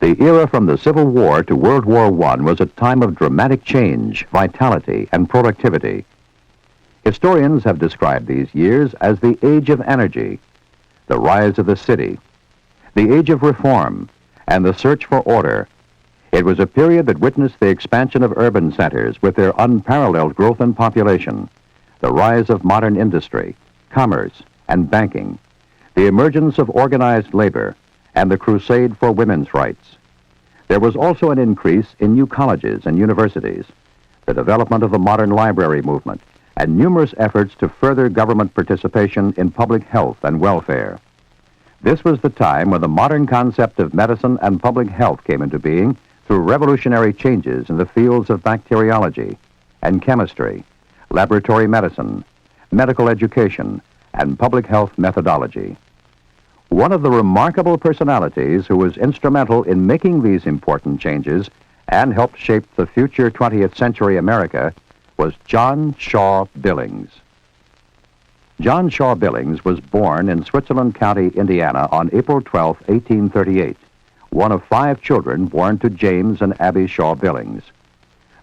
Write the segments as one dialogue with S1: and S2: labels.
S1: The era from the Civil War to World War I was a time of dramatic change, vitality, and productivity. Historians have described these years as the age of energy, the rise of the city, the age of reform, and the search for order. It was a period that witnessed the expansion of urban centers with their unparalleled growth in population, the rise of modern industry, commerce, and banking, the emergence of organized labor, and the crusade for women's rights. There was also an increase in new colleges and universities, the development of the modern library movement, and numerous efforts to further government participation in public health and welfare. This was the time when the modern concept of medicine and public health came into being through revolutionary changes in the fields of bacteriology and chemistry, laboratory medicine, medical education, and public health methodology. One of the remarkable personalities who was instrumental in making these important changes and helped shape the future 20th century America was John Shaw Billings. John Shaw Billings was born in Switzerland County, Indiana on April 12, 1838, one of 5 children born to James and Abby Shaw Billings.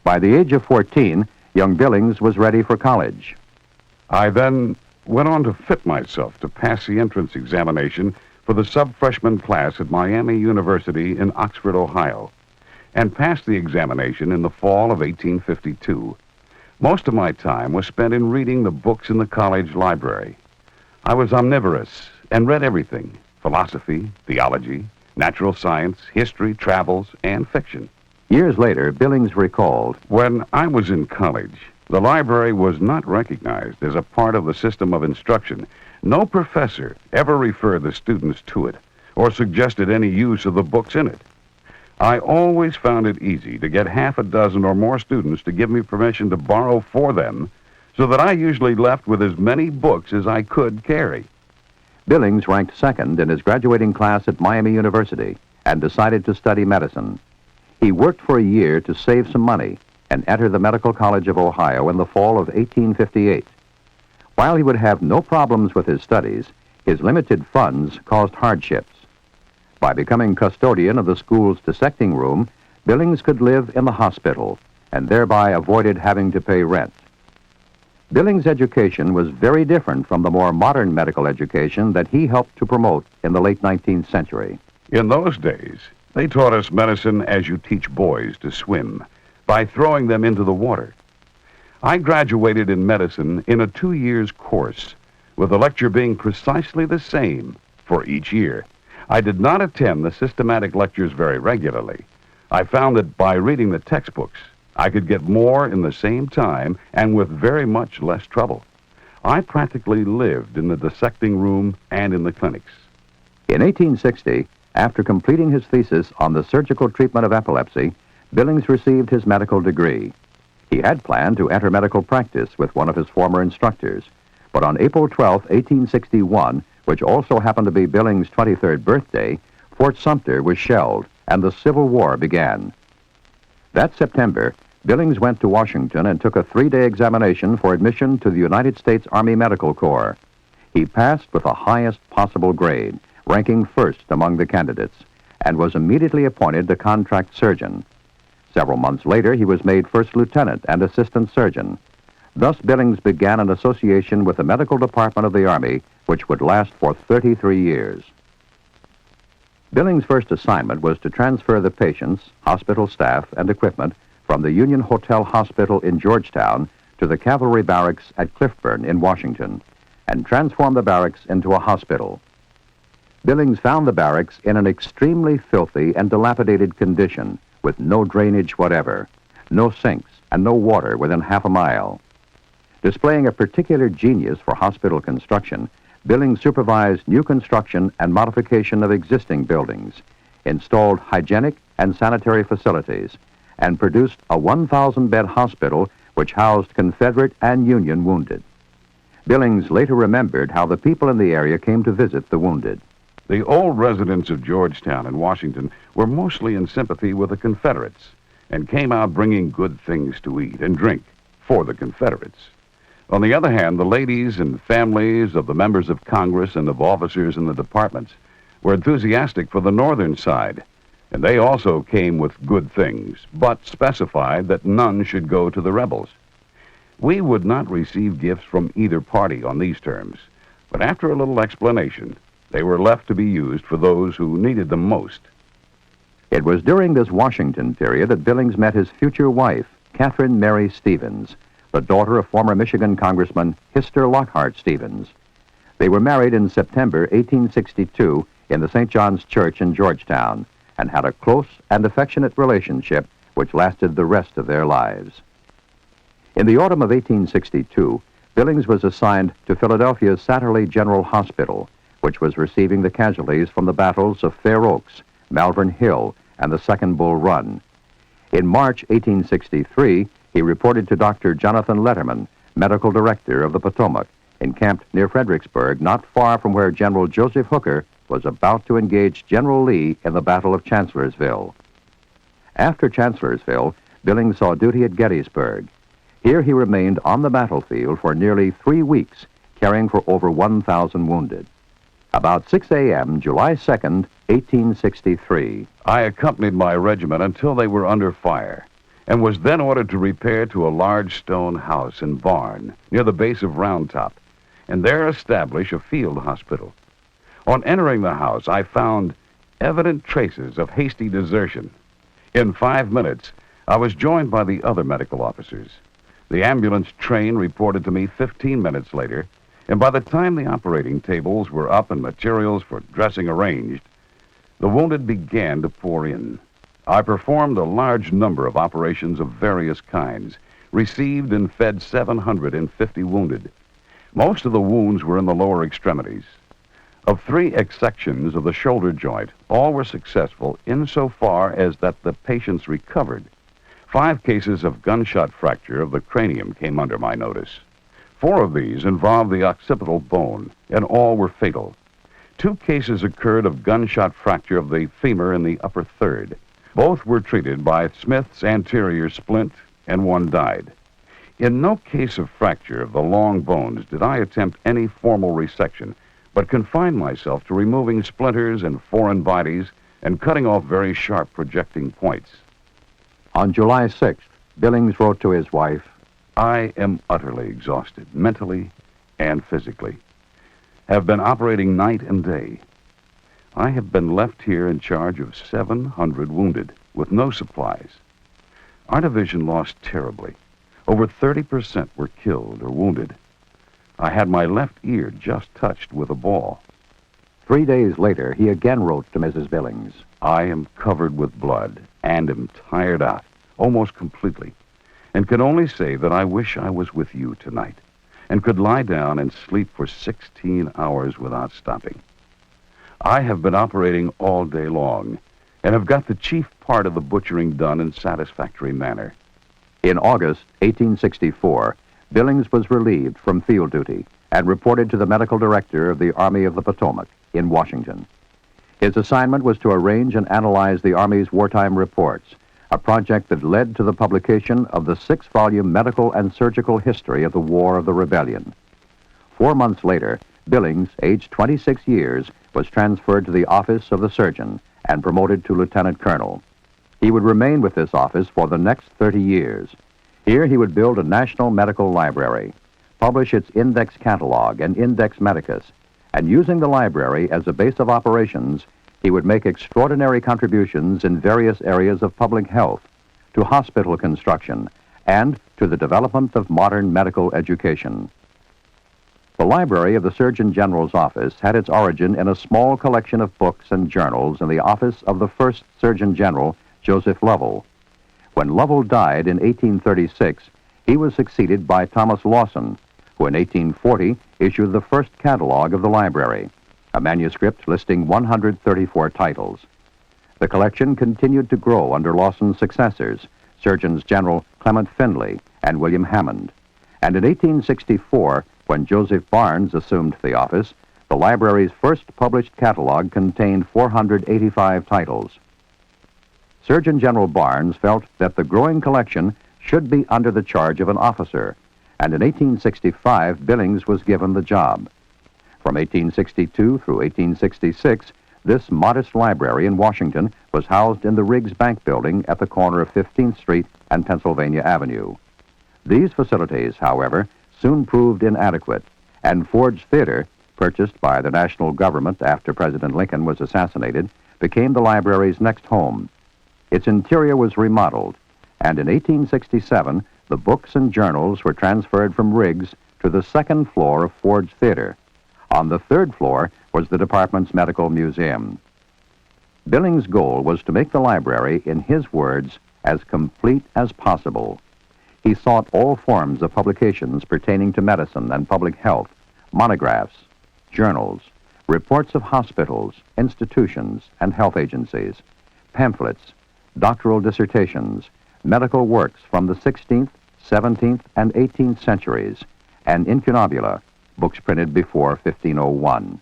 S1: By the age of 14, young Billings was ready for college.
S2: I then went on to fit myself to pass the entrance examination for the sub-freshman class at Miami University in Oxford, Ohio, and passed the examination in the fall of 1852. Most of my time was spent in reading the books in the college library. I was omnivorous and read everything: philosophy, theology, natural science, history, travels, and fiction.
S1: Years later, Billings recalled,
S2: "When I was in college, the library was not recognized as a part of the system of instruction. No professor ever referred the students to it or suggested any use of the books in it. I always found it easy to get half a dozen or more students to give me permission to borrow for them, so that I usually left with as many books as I could carry."
S1: Billings ranked second in his graduating class at Miami University and decided to study medicine. He worked for a year to save some money and enter the Medical College of Ohio in the fall of 1858. While he would have no problems with his studies, his limited funds caused hardships. By becoming custodian of the school's dissecting room, Billings could live in the hospital and thereby avoided having to pay rent. Billings' education was very different from the more modern medical education that he helped to promote in the late 19th century.
S2: In those days, they taught us medicine as you teach boys to swim, by throwing them into the water. I graduated in medicine in a 2-year course, with the lecture being precisely the same for each year. I did not attend the systematic lectures very regularly. I found that by reading the textbooks, I could get more in the same time and with very much less trouble. I practically lived in the dissecting room and in the clinics.
S1: In 1860, after completing his thesis on the surgical treatment of epilepsy, Billings received his medical degree. He had planned to enter medical practice with one of his former instructors, but on April 12, 1861, which also happened to be Billings' 23rd birthday, Fort Sumter was shelled and the Civil War began. That September, Billings went to Washington and took a 3-day examination for admission to the United States Army Medical Corps. He passed with the highest possible grade, ranking first among the candidates, and was immediately appointed the contract surgeon. Several months later, he was made first lieutenant and assistant surgeon. Thus, Billings began an association with the medical department of the Army, which would last for 33 years. Billings' first assignment was to transfer the patients, hospital staff, and equipment from the Union Hotel Hospital in Georgetown to the cavalry barracks at Cliffburn in Washington, and transform the barracks into a hospital. Billings found the barracks in an extremely filthy and dilapidated condition, with no drainage whatever, no sinks, and no water within half a mile. Displaying a particular genius for hospital construction, Billings supervised new construction and modification of existing buildings, installed hygienic and sanitary facilities, and produced a 1,000-bed hospital which housed Confederate and Union wounded. Billings later remembered how the people in the area came to visit the wounded.
S2: The old residents of Georgetown and Washington were mostly in sympathy with the Confederates and came out bringing good things to eat and drink for the Confederates. On the other hand, the ladies and families of the members of Congress and of officers in the departments were enthusiastic for the northern side. And they also came with good things, but specified that none should go to the rebels. We would not receive gifts from either party on these terms, but after a little explanation, they were left to be used for those who needed them most.
S1: It was during this Washington period that Billings met his future wife, Catherine Mary Stevens, the daughter of former Michigan Congressman Hister Lockhart Stevens. They were married in September 1862 in the St. John's Church in Georgetown and had a close and affectionate relationship which lasted the rest of their lives. In the autumn of 1862, Billings was assigned to Philadelphia's Satterley General Hospital, which was receiving the casualties from the battles of Fair Oaks, Malvern Hill, and the Second Bull Run. In March 1863, he reported to Dr. Jonathan Letterman, medical director of the Potomac, encamped near Fredericksburg, not far from where General Joseph Hooker was about to engage General Lee in the Battle of Chancellorsville. After Chancellorsville, Billings saw duty at Gettysburg. Here he remained on the battlefield for nearly 3 weeks, caring for over 1,000 wounded. About 6 a.m., July 2nd, 1863.
S2: I accompanied my regiment until they were under fire, and was then ordered to repair to a large stone house and barn near the base of Round Top, and there establish a field hospital. On entering the house, I found evident traces of hasty desertion. In 5 minutes, I was joined by the other medical officers. The ambulance train reported to me 15 minutes later, and by the time the operating tables were up and materials for dressing arranged, the wounded began to pour in. I performed a large number of operations of various kinds, received and fed 750 wounded. Most of the wounds were in the lower extremities. Of 3 exsections of the shoulder joint, all were successful insofar as that the patients recovered. 5 cases of gunshot fracture of the cranium came under my notice. 4 of these involved the occipital bone, and all were fatal. 2 cases occurred of gunshot fracture of the femur in the upper third. Both were treated by Smith's anterior splint, and 1 died. In no case of fracture of the long bones did I attempt any formal resection, but confined myself to removing splinters and foreign bodies and cutting off very sharp projecting points.
S1: On July 6th, Billings wrote to his wife,
S2: I am utterly exhausted, mentally and physically. Have been operating night and day. I have been left here in charge of 700 wounded with no supplies. Our division lost terribly. Over 30% were killed or wounded. I had my left ear just touched with a ball.
S1: 3 days later, he again wrote to Mrs. Billings.
S2: I am covered with blood and am tired out, almost completely, and can only say that I wish I was with you tonight and could lie down and sleep for 16 hours without stopping. I have been operating all day long and have got the chief part of the butchering done in satisfactory manner.
S1: In August 1864, Billings was relieved from field duty and reported to the medical director of the Army of the Potomac in Washington. His assignment was to arrange and analyze the Army's wartime reports, a project that led to the publication of the 6-volume medical and surgical history of the War of the Rebellion. 4 months later, Billings, aged 26 years, was transferred to the office of the surgeon and promoted to lieutenant colonel. He would remain with this office for the next 30 years. Here he would build a national medical library, publish its index catalog and Index Medicus, and using the library as a base of operations, he would make extraordinary contributions in various areas of public health, to hospital construction, and to the development of modern medical education. The library of the Surgeon General's office had its origin in a small collection of books and journals in the office of the first Surgeon General, Joseph Lovell. When Lovell died in 1836, he was succeeded by Thomas Lawson, who in 1840 issued the first catalog of the library, a manuscript listing 134 titles. The collection continued to grow under Lawson's successors, Surgeons General Clement Findlay and William Hammond. And in 1864, when Joseph Barnes assumed the office, the library's first published catalog contained 485 titles. Surgeon General Barnes felt that the growing collection should be under the charge of an officer, and in 1865, Billings was given the job. From 1862 through 1866, This modest library in Washington was housed in the Riggs Bank Building at the corner of 15th Street and Pennsylvania Avenue. These facilities, however, soon proved inadequate, and Ford's Theater, purchased by the national government after President Lincoln was assassinated, became the library's next home. Its interior was remodeled, and in 1867, the books and journals were transferred from Riggs to the second floor of Ford's Theater. On the third floor was the department's medical museum. Billings' goal was to make the library, in his words, as complete as possible. He sought all forms of publications pertaining to medicine and public health, monographs, journals, reports of hospitals, institutions, and health agencies, pamphlets, doctoral dissertations, medical works from the 16th, 17th, and 18th centuries, and incunabula, books printed before 1501.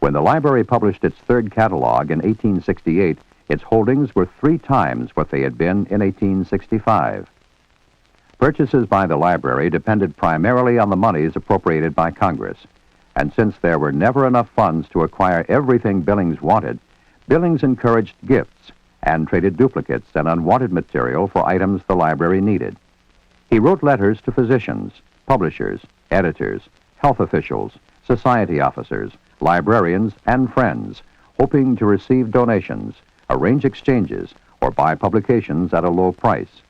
S1: When the library published its third catalog in 1868, its holdings were 3 times what they had been in 1865. Purchases by the library depended primarily on the monies appropriated by Congress, and since there were never enough funds to acquire everything Billings wanted, Billings encouraged gifts and traded duplicates and unwanted material for items the library needed. He wrote letters to physicians, publishers, editors, health officials, society officers, librarians, and friends, hoping to receive donations, arrange exchanges, or buy publications at a low price.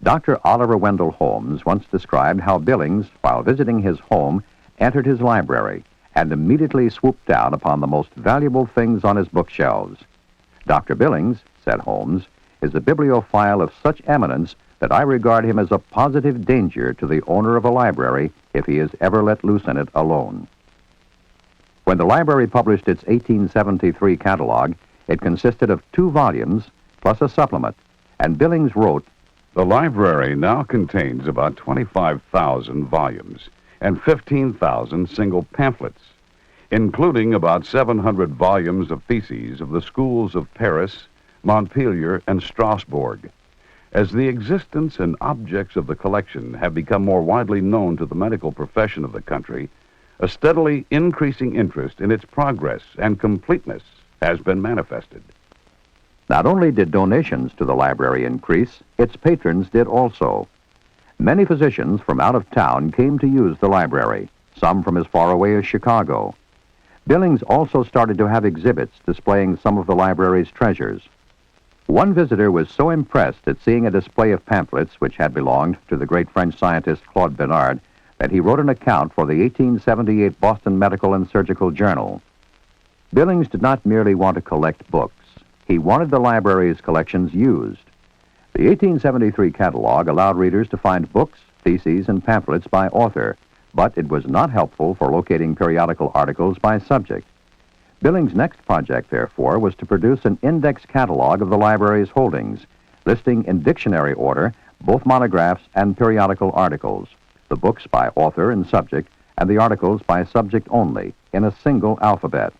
S1: Dr. Oliver Wendell Holmes once described how Billings, while visiting his home, entered his library and immediately swooped down upon the most valuable things on his bookshelves. Dr. Billings, said Holmes, is a bibliophile of such eminence that I regard him as a positive danger to the owner of a library if he is ever let loose in it alone. When the library published its 1873 catalog, it consisted of 2 volumes plus a supplement, and Billings wrote,
S2: "The library now contains about 25,000 volumes and 15,000 single pamphlets, including about 700 volumes of theses of the schools of Paris, Montpellier, and Strasbourg. As the existence and objects of the collection have become more widely known to the medical profession of the country, a steadily increasing interest in its progress and completeness has been manifested."
S1: Not only did donations to the library increase, its patrons did also. Many physicians from out of town came to use the library, some from as far away as Chicago. Billings also started to have exhibits displaying some of the library's treasures. One visitor was so impressed at seeing a display of pamphlets which had belonged to the great French scientist Claude Bernard that he wrote an account for the 1878 Boston Medical and Surgical Journal. Billings did not merely want to collect books. He wanted the library's collections used. The 1873 catalog allowed readers to find books, theses, and pamphlets by author, but it was not helpful for locating periodical articles by subject. Billings' next project, therefore, was to produce an index catalog of the library's holdings, listing in dictionary order both monographs and periodical articles, the books by author and subject, and the articles by subject only, in a single alphabet.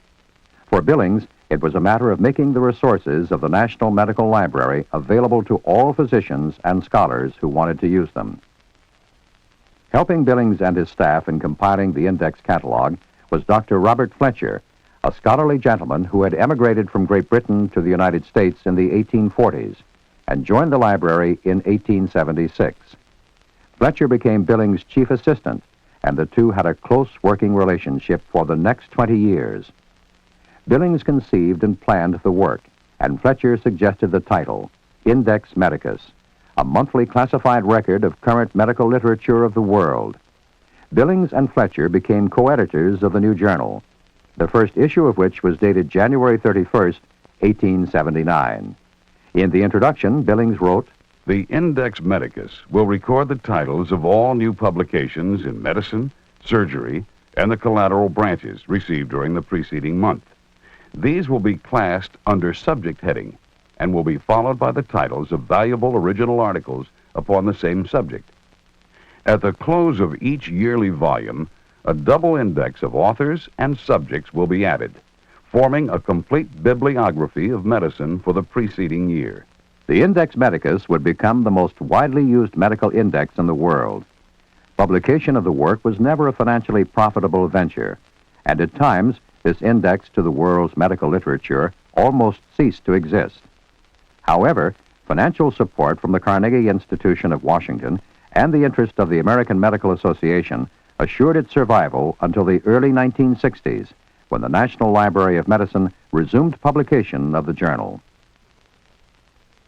S1: For Billings, it was a matter of making the resources of the National Medical Library available to all physicians and scholars who wanted to use them. Helping Billings and his staff in compiling the index catalog was Dr. Robert Fletcher, a scholarly gentleman who had emigrated from Great Britain to the United States in the 1840s and joined the library in 1876. Fletcher became Billings' chief assistant, and the two had a close working relationship for the next 20 years. Billings conceived and planned the work, and Fletcher suggested the title, Index Medicus, a monthly classified record of current medical literature of the world. Billings and Fletcher became co-editors of the new journal, the first issue of which was dated January 31st, 1879. In the introduction, Billings wrote,
S2: "The Index Medicus will record the titles of all new publications in medicine, surgery, and the collateral branches received during the preceding month. These will be classed under subject heading and will be followed by the titles of valuable original articles upon the same subject. At the close of each yearly volume, a double index of authors and subjects will be added, forming a complete bibliography of medicine for the preceding year."
S1: The Index Medicus would become the most widely used medical index in the world. Publication of the work was never a financially profitable venture, and at times this index to the world's medical literature almost ceased to exist. However, financial support from the Carnegie Institution of Washington and the interest of the American Medical Association assured its survival until the early 1960s, when the National Library of Medicine resumed publication of the journal.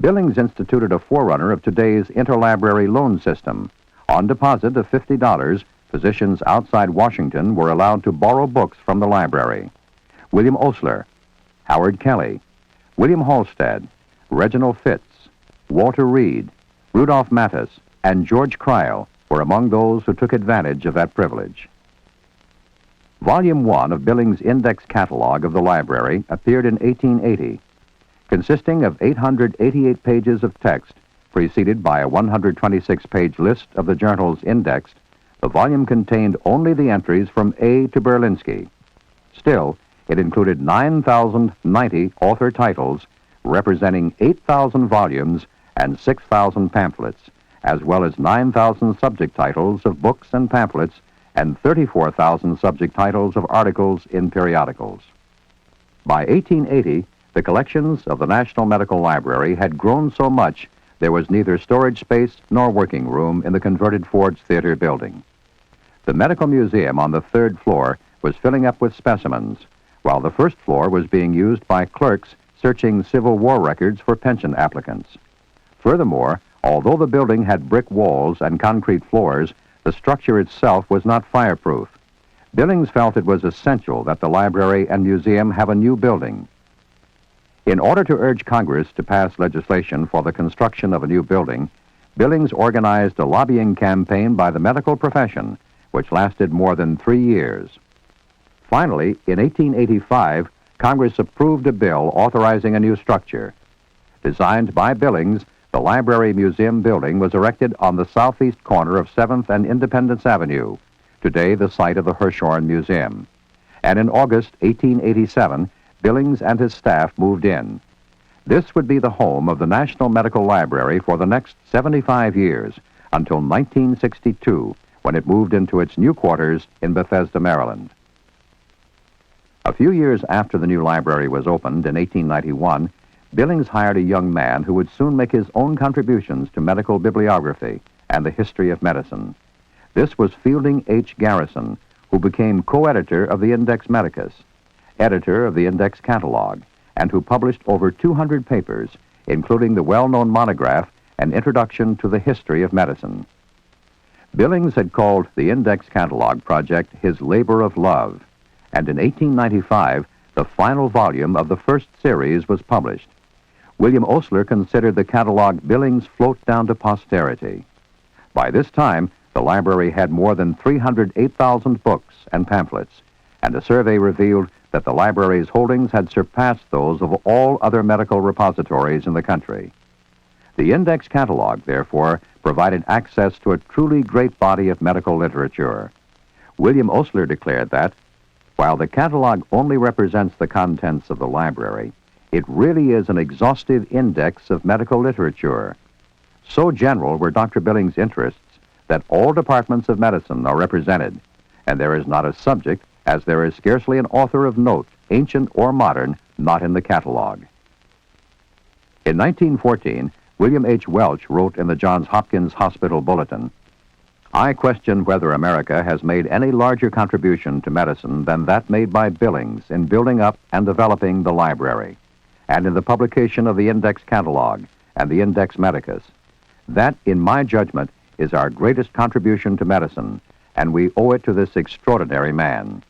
S1: Billings instituted a forerunner of today's interlibrary loan system. On deposit of $50, physicians outside Washington were allowed to borrow books from the library. William Osler, Howard Kelly, William Halstead, Reginald Fitz, Walter Reed, Rudolph Mattis, and George Kreil were among those who took advantage of that privilege. Volume 1 of Billings' Index Catalog of the library appeared in 1880, consisting of 888 pages of text, preceded by a 126-page list of the journals indexed. The volume contained only the entries from A to Berlinski. Still, it included 9,090 author titles, representing 8,000 volumes and 6,000 pamphlets, as well as 9,000 subject titles of books and pamphlets and 34,000 subject titles of articles in periodicals. By 1880, the collections of the National Medical Library had grown so much there was neither storage space nor working room in the converted Ford's Theater building. The Medical Museum on the third floor was filling up with specimens, while the first floor was being used by clerks searching Civil War records for pension applicants. Furthermore, although the building had brick walls and concrete floors, the structure itself was not fireproof. Billings felt it was essential that the library and museum have a new building. In order to urge Congress to pass legislation for the construction of a new building, Billings organized a lobbying campaign by the medical profession, which lasted more than 3 years. Finally, in 1885, Congress approved a bill authorizing a new structure. Designed by Billings, the Library Museum building was erected on the southeast corner of 7th and Independence Avenue, today the site of the Hirshhorn Museum. And in August 1887, Billings and his staff moved in. This would be the home of the National Medical Library for the next 75 years, until 1962, when it moved into its new quarters in Bethesda, Maryland. A few years after the new library was opened in 1891, Billings hired a young man who would soon make his own contributions to medical bibliography and the history of medicine. This was Fielding H. Garrison, who became co-editor of the Index Medicus, editor of the Index Catalog, and who published over 200 papers, including the well-known monograph, An Introduction to the History of Medicine. Billings had called the Index Catalog project his labor of love, and in 1895, the final volume of the first series was published. William Osler considered the catalog Billings' float down to posterity. By this time, the library had more than 308,000 books and pamphlets, and a survey revealed that the library's holdings had surpassed those of all other medical repositories in the country. The Index Catalog, therefore, provided access to a truly great body of medical literature. William Osler declared that, while the catalog only represents the contents of the library, it really is an exhaustive index of medical literature. So general were Dr. Billings' interests that all departments of medicine are represented, and there is not a subject, as there is scarcely an author of note, ancient or modern, not in the catalog. In 1914, William H. Welch wrote in the Johns Hopkins Hospital Bulletin, "I question whether America has made any larger contribution to medicine than that made by Billings in building up and developing the library, and in the publication of the Index Catalog and the Index Medicus. That, in my judgment, is our greatest contribution to medicine, and we owe it to this extraordinary man."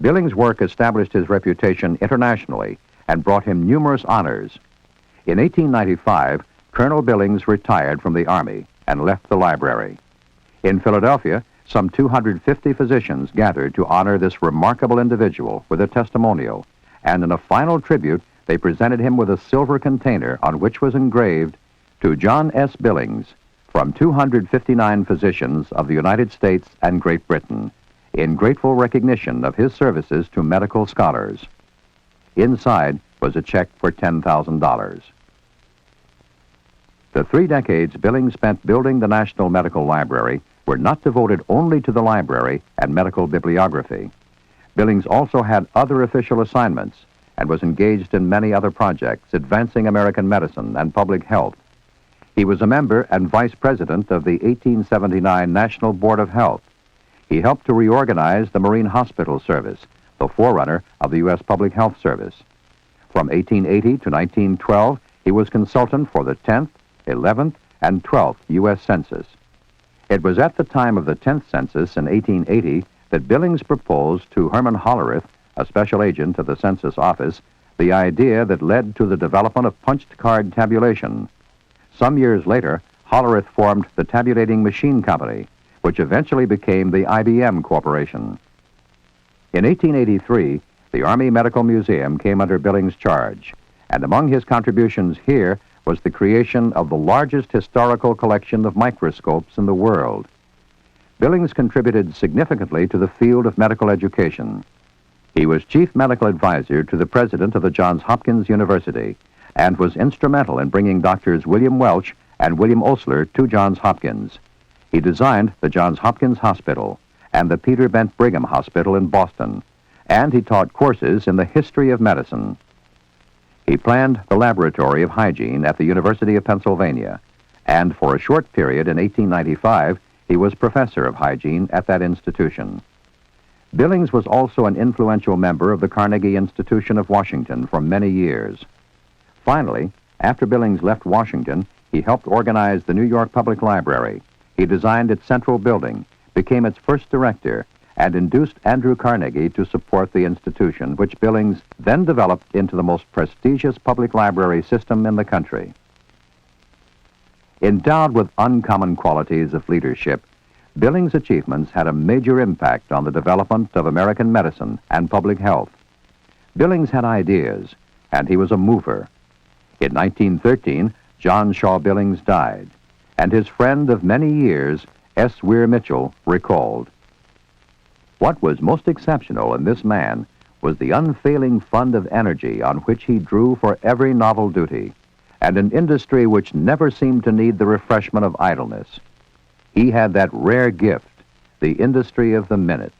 S1: Billings' work established his reputation internationally and brought him numerous honors. In 1895, Colonel Billings retired from the Army and left the library. In Philadelphia, some 250 physicians gathered to honor this remarkable individual with a testimonial, and in a final tribute, they presented him with a silver container on which was engraved, "To John S. Billings, from 259 physicians of the United States and Great Britain, in grateful recognition of his services to medical scholars." Inside was a check for $10,000. The 3 decades Billings spent building the National Medical Library were not devoted only to the library and medical bibliography. Billings also had other official assignments and was engaged in many other projects advancing American medicine and public health. He was a member and vice president of the 1879 National Board of Health. He helped to reorganize the Marine Hospital Service, the forerunner of the U.S. Public Health Service. From 1880 to 1912, he was consultant for the 10th, 11th, and 12th U.S. Census. It was at the time of the 10th census in 1880 that Billings proposed to Herman Hollerith, a special agent of the Census Office, the idea that led to the development of punched card tabulation. Some years later, Hollerith formed the Tabulating Machine Company, which eventually became the IBM Corporation. In 1883, the Army Medical Museum came under Billings' charge, and among his contributions here was the creation of the largest historical collection of microscopes in the world. Billings contributed significantly to the field of medical education. He was chief medical advisor to the president of the Johns Hopkins University and was instrumental in bringing Doctors William Welch and William Osler to Johns Hopkins. He designed the Johns Hopkins Hospital and the Peter Bent Brigham Hospital in Boston, and he taught courses in the history of medicine. He planned the Laboratory of Hygiene at the University of Pennsylvania, and for a short period in 1895, he was professor of hygiene at that institution. Billings was also an influential member of the Carnegie Institution of Washington for many years. Finally, after Billings left Washington, he helped organize the New York Public Library. He designed its central building, became its first director, and induced Andrew Carnegie to support the institution, which Billings then developed into the most prestigious public library system in the country. Endowed with uncommon qualities of leadership, Billings' achievements had a major impact on the development of American medicine and public health. Billings had ideas, and he was a mover. In 1913, John Shaw Billings died, and his friend of many years, S. Weir Mitchell, recalled, "What was most exceptional in this man was the unfailing fund of energy on which he drew for every novel duty, and an industry which never seemed to need the refreshment of idleness. He had that rare gift, the industry of the minute."